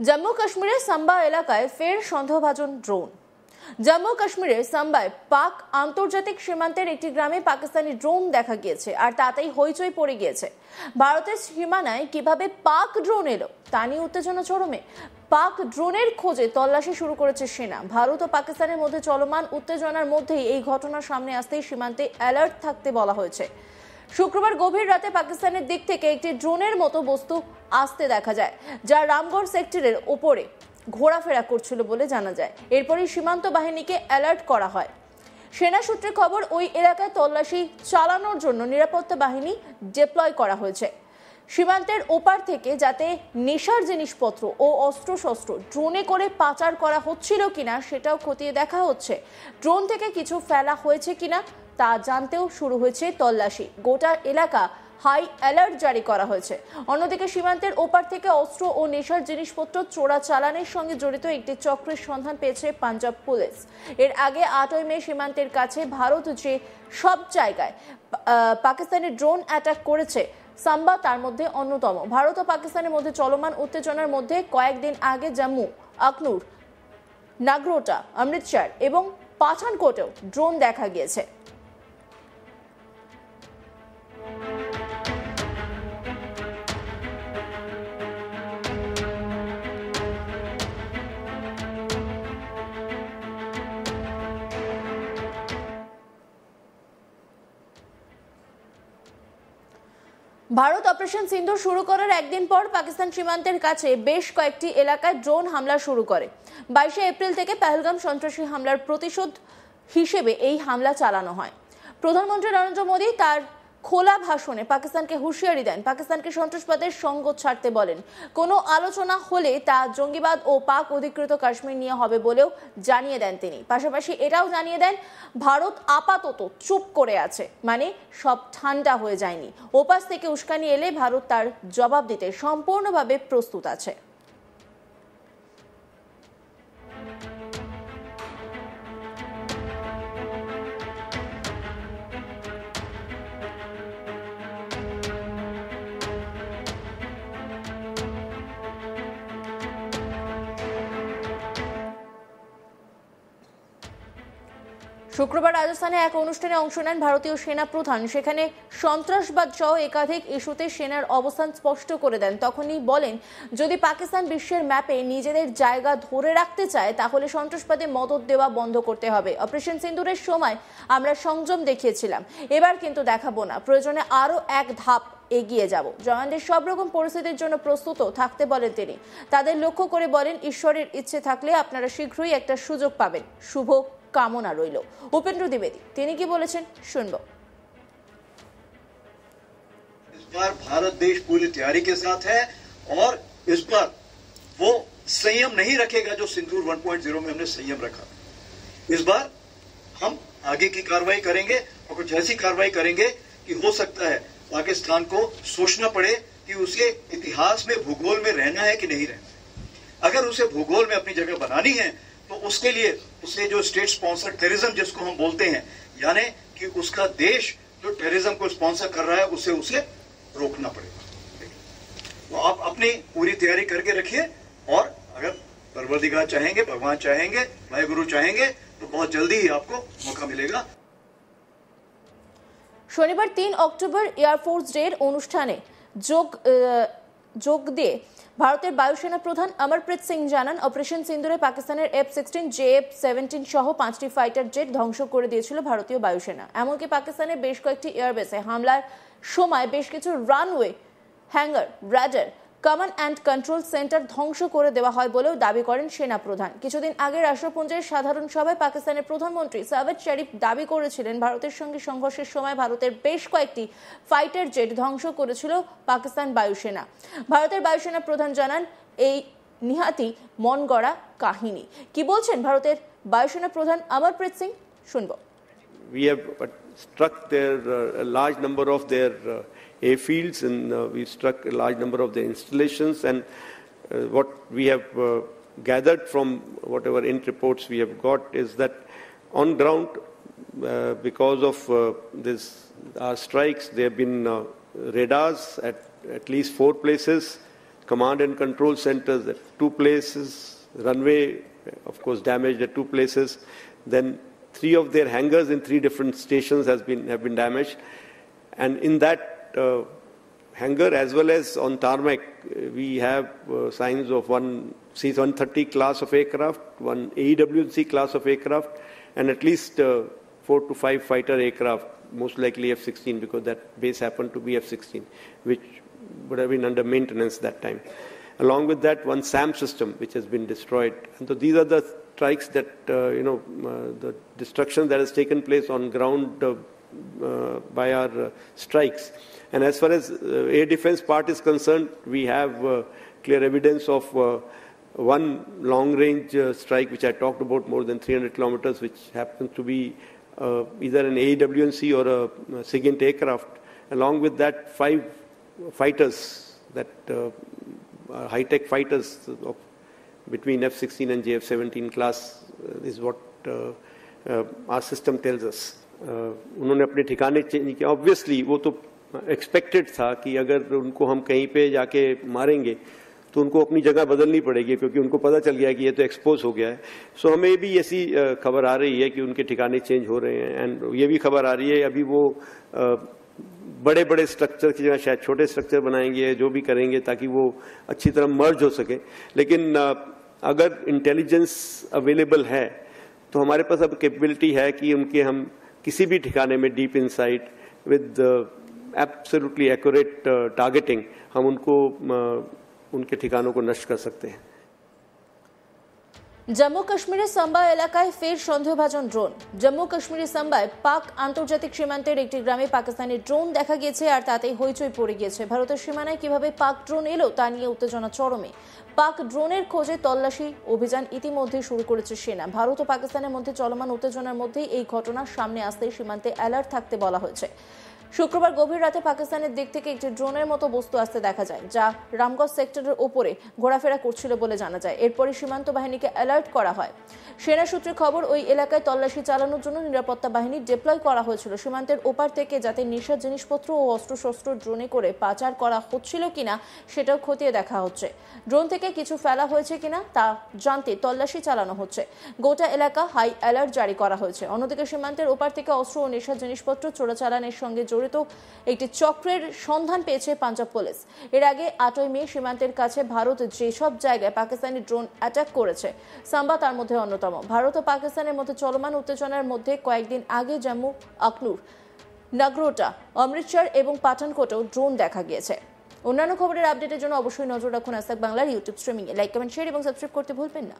জম্মু কাশ্মীরের সাম্বা এলাকায় ফের সন্দেহভাজন ড্রোন। জম্মু কাশ্মীরের সাম্বায় পাক আন্তর্জাতিক সীমান্তের একটি গ্রামে পাকিস্তানি ড্রোন দেখা গিয়েছে, আর তাতেই হইচই পড়ে গিয়েছে। ভারতের সীমানায় কিভাবে পাক ড্রোন এলো তা নিয়ে উত্তেজনা চরমে। পাক ড্রোনের খোঁজে তল্লাশি শুরু করেছে সেনা। ভারত ও পাকিস্তানের মধ্যে চলমান উত্তেজনার মধ্যেই এই ঘটনা সামনে আসতেই সীমান্তে অ্যালার্ট থাকতে বলা হয়েছে। শুক্রবার গভীর রাতে পাকিস্তানের দিক থেকে একটি ড্রোনের মতো বস্তু আসতে দেখা যায়, যা রামগড় সেক্টরের উপরে ঘোরাফেরা করছিল বলে জানা যায়। এরপরই সীমান্ত বাহিনীকে অ্যালার্ট করা হয়। সেনা সূত্রে খবর, ওই এলাকায় তল্লাশি চালানোর জন্য নিরাপত্তা বাহিনী ডিপ্লয় করা হয়েছে। সীমান্তের ওপার থেকে যাতে নেশার জিনিসপত্র ও অস্ত্রশস্ত্র ড্রোনে করে পাচার করা হচ্ছিল কিনা সেটাও খতিয়ে দেখা হচ্ছে। ড্রোন থেকে কিছু ফেলা হয়েছে কিনা তা জানতেও শুরু হয়েছে তল্লাশি। গোটা এলাকা হাই অ্যালার্ট জারি করা হয়েছে। অন্যদিকে সীমান্তের ওপার থেকে অস্ত্র ও নেশার জিনিসপত্র চোরাচালানের সঙ্গে জড়িত একটি চক্রের সন্ধান পেয়েছে পাঞ্জাব পুলিশ। এর আগে 8ই মে সীমান্তের কাছে ভারত যে সব জায়গায় পাকিস্তানি ড্রোন অ্যাটাক করেছে, সাম্বা তার মধ্যে অন্যতম। ভারত ও পাকিস্তানের মধ্যে চলমান উত্তেজনার মধ্যে কয়েকদিন আগে জম্মু, আখনুর, নাগরোটা, অমৃতসর এবং পাঠানকোটেও ড্রোন দেখা গিয়েছে। ভারত অপারেশন সিন্দুর শুরু করার একদিন পর পাকিস্তান সীমান্তের কাছে বেশ কয়েকটি এলাকায় ড্রোন হামলা শুরু করে। 22 এপ্রিল থেকে পহেলগাম সন্ত্রাসী হামলার প্রতিশোধ হিসেবে এই হামলা চালানো হয়। প্রধানমন্ত্রী নরেন্দ্র মোদী তার খোলা ভাষণে পাকিস্তানকে হুঁশিয়ারি দেন, পাকিস্তানকে সন্ত্রাসবাদের সঙ্গ ছাড়তে বলেন। কোনো আলোচনা হলে তা জঙ্গিবাদ ও পাক অধিকৃত কাশ্মীর নিয়ে হবে বলেও জানিয়ে দেন তিনি। পাশাপাশি এটাও জানিয়ে দেন, ভারত আপাতত চুপ করে আছে, মানে সব ঠান্ডা হয়ে যায়নি। ওপাশ থেকে উস্কানি এলে ভারত তার জবাব দিতে সম্পূর্ণভাবে প্রস্তুত আছে। শুক্রবার রাজস্থানে এক অনুষ্ঠানে অংশ নেন ভারতীয় সেনা প্রধান। সেখানে সন্ত্রাসবাদ সহ একাধিক ইস্যুতে সেনার অবস্থান স্পষ্ট করে দেন। তখনই বলেন, যদি পাকিস্তান বিশ্বের ম্যাপে নিজেদের জায়গা ধরে রাখতে চায় তাহলে সন্ত্রাসবাদে মদদ দেওয়া বন্ধ করতে হবে। অপারেশন সিন্দুরের সময় আমরা সংযম দেখিয়েছিলাম, এবার কিন্তু দেখাবো না। প্রয়োজনে আরো এক ধাপ এগিয়ে যাব। জওয়ানদের সব রকম পরিস্থিতির জন্য প্রস্তুত থাকতে বলেন তিনি। তাদের লক্ষ্য করে বলেন, ঈশ্বরের ইচ্ছে থাকলে আপনারা শীঘ্রই একটা সুযোগ পাবেন। শুভ কামনা রইল। উপেন্দ্র দ্বিবেদী তিনি কি বলেছেন শুনবো। इस बार भारत देश पूरी तैयारी के साथ है और इस बार वो संयम नहीं रखेगा जो सिंदूर 1.0 में हमने संयम रखा। इस बार हम आगे की कार्रवाई करेंगे और कुछ ऐसी कार्रवाई करेंगे कि हो सकता है पाकिस्तान को सोचना पड़े कि उसे इतिहास में, भूगोल में रहना है कि नहीं रहना है। अगर उसे भूगोल में अपनी जगह बनानी है तो उसके लिए उसे जो स्टेट स्पॉन्सर्ड टेररिज्म जिसको हम बोलते हैं, यानी कि उसका देश जो टेररिज्म को स्पॉन्सर कर रहा है उसे रोकना पड़ेगा। तो आप अपनी पूरी तैयारी करके रखिए और अगर परवरदिगार चाहेंगे, भगवान चाहेंगे, वाहेगुरु चाहेंगे तो बहुत जल्दी ही आपको मौका मिलेगा। শনিবার 3 অক্টোবর এয়ারফোর্স ডের অনুষ্ঠানে যোগ দিয়ে ভারতের বায়ুসেনা প্রধান অমরপ্রীত সিং জানান, অপারেশন সিন্দুরে পাকিস্তানের F-16, JF-17 সহ 5টি ফাইটার জেট ধ্বংস করে দিয়েছিল ভারতীয় বায়ুসেনা। এমনকি পাকিস্তানের বেশ কয়েকটি এয়ারবেসে হামলার সময় বেশ কিছু runway, hangar, radar, command and control centre ধ্বংস করে দেওয়া হয় বলেও দাবি করেন সেনা প্রধান। কিছুদিন আগে রাষ্ট্রপুঞ্জের সাধারণ সভায় পাকিস্তানের প্রধানমন্ত্রী সাওয়াদ শরীফ দাবি করেছিলেন, ভারতের সঙ্গে সংঘর্ষের সময় ভারতের বেশ কয়েকটি ফাইটার জেট ধ্বংস করেছিল পাকিস্তান বায়ুসেনা। ভারতের বায়ুসেনা প্রধান জানান, এই নিহাতি মন গড়া কাহিনী। কি বলছেন ভারতের বায়ুসেনা প্রধান অমরপ্রীত সিং শুনবো। We have struck their a large number of their airfields, and we struck a large number of their installations. And what we have gathered from whatever int reports we have got is that on ground, because of our strikes, there have been radars at least 4 places. command and control centers at 2 places, runway, of course, damaged at 2 places. Then 3 of their hangars in 3 different stations have been damaged. And in that hangar, as well as on tarmac, we have signs of one C-130 class of aircraft, one AEW&C class of aircraft, and at least 4 to 5 fighter aircraft, most likely F-16, because that base happened to be F-16, which would have been under maintenance that time. Along with that, one SAM system, which has been destroyed. And so these are the strikes that, the destruction that has taken place on ground by our strikes. And as far as air defense part is concerned, we have clear evidence of one long-range strike, which I talked about, more than 300 kilometers, which happens to be either an AEW&C or a SIGINT aircraft. Along with that, 5 fighters, that high-tech fighters of between F-16 and JF-17 class is what our system tells us. उन्होंने अपने ठिकाने change किया. Obviously, वो तो expected था कि अगर उनको हम कहीं पे जाके मारेंगे तो उनको अपनी जगह बदलनी पड़ेगी, क्योंकि उनको पता चल गया कि ये तो एक्सपोज हो गया है. सो हमें भी ऐसी खबर आ रही है कि उनके ठिकाने चेंज हो रहे हैं. एंड ये भी खबर आ रही है अभी वो बड़े बड़े स्ट्रक्चर की जगह शायद छोटे स्ट्रक्चर बनाएंगे, जो भी करेंगे ताकि वो अच्छी तरह मर्ज हो सके. लेकिन अगर इंटेलिजेंस अवेलेबल है तो हमारे पास अब कैपेबिलिटी है कि उनके हम किसी भी ठिकाने में deep insight with absolutely accurate targeting हम उनके ठिकानों को नष्ट कर सकते हैं. জম্মু কাশ্মীরের সাম্বা এলাকায় ফের সন্দেহভাজন ড্রোন. জম্মু কাশ্মীরের সাম্বায় পাক আন্তর্জাতিক সীমান্তের একটি গ্রামে পাকিস্তানি ড্রোন দেখা গিয়েছে, আর তাতেই হইচই পড়ে গিয়েছে. ভারতের সীমানায় কিভাবে পাক ড্রোন এলো তা নিয়ে উত্তেজনা চরমে. পাক ড্রোনের খোঁজে তল্লাশি অভিযান ইতিমধ্যে শুরু করেছে সেনা. ভারত ও পাকিস্তানের মধ্যে চলমান উত্তেজনার মধ্যেই এই ঘটনার সামনে আসতেই সীমান্তে অ্যালার্ট থাকতে বলা হয়েছে. শুক্রবার গভীর রাতে পাকিস্তানের দিক থেকে একটি ড্রোনের মতো বস্তু আসতে দেখা যায়, যা রামগঞ্জ সেক্টরের ওপরে ঘোরাফেরা করছিল বলে জানা যায়. এরপরে সীমান্ত বাহিনীকে অ্যালার্ট করা হয়. সেনা সূত্রে খবর, ওই এলাকায় তল্লাশি চালানোর জন্য নিরাপত্তা বাহিনী ডিপ্লয় করা হয়েছিল সীমান্তের ওপার থেকে, যাতে নেশার জিনিসপত্র ও অস্ত্রশস্ত্র ড্রোনে করে পাচার করা হচ্ছিল কিনা সেটাও খতিয়ে দেখা হচ্ছে. ড্রোন থেকে কিছু ফেলা হয়েছে কিনা তা জানতে তল্লাশি চালানো হচ্ছে. গোটা এলাকা হাই অ্যালার্ট জারি করা হয়েছে. অন্যদিকে সীমান্তের ওপার থেকে অস্ত্র ও নেশার জিনিসপত্র চোরাচালানের সঙ্গে জড়িত একটি চক্রের সন্ধান পেয়েছে পাঞ্জাব পুলিশ. এর আগে 8ই মে সীমান্তের কাছে ভারত যেসব জায়গায় পাকিস্তানি ড্রোন অ্যাটাক করেছে, সাম্বা তার মধ্যে অন্যতম. ভারত ও পাকিস্তানের মধ্যে চলমান উত্তেজনার মধ্যে কয়েকদিন আগে জম্মু, আখনুর, নাগরোটা, অমৃতসর এবং পাঠানকোটেও ড্রোন দেখা গিয়েছে. অন্যান্য খবরের আপডেটের জন্য অবশ্যই নজর রাখুন আজ তাক বাংলার ইউটিউব স্ট্রিমিং এ. লাইক, কমেন্ট, শেয়ার এবং সাবস্ক্রাইব করতে ভুলবেন না.